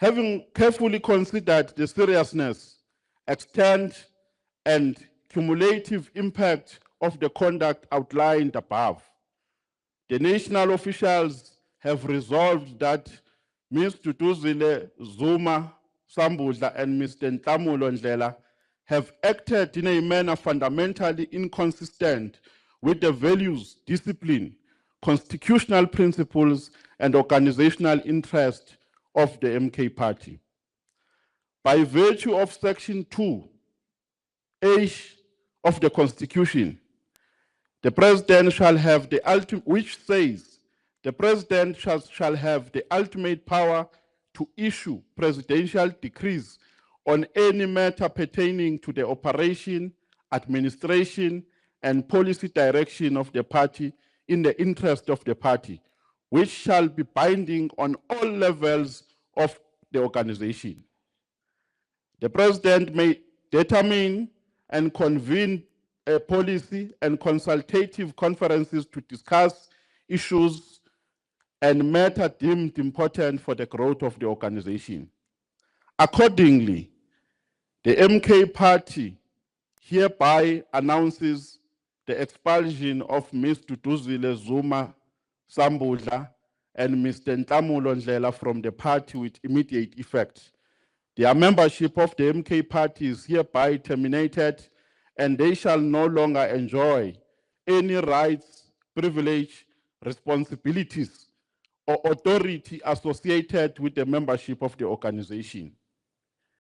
Having carefully considered the seriousness, extent, and cumulative impact of the conduct outlined above, the national officials have resolved that Ms. Duduzile Zuma Sambudla and Mr. Ntamulo Ndlela have acted in a manner fundamentally inconsistent with the values, discipline, constitutional principles, and organizational interest of the MK Party. By virtue of Section 2H of the Constitution, the President shall have the ultimate, which says, the President shall have the ultimate power to issue presidential decrees on any matter pertaining to the operation, administration, and policy direction of the party in the interest of the party, which shall be binding on all levels of the organization. The President may determine and convene a policy and consultative conferences to discuss issues and matter deemed important for the growth of the organization. Accordingly, the MK Party hereby announces the expulsion of Ms. Duduzile Zuma Sambudla and Mr. Ntamulo Ndlela from the party with immediate effect. Their membership of the MK Party is hereby terminated, and they shall no longer enjoy any rights, privilege, responsibilities, or authority associated with the membership of the organization.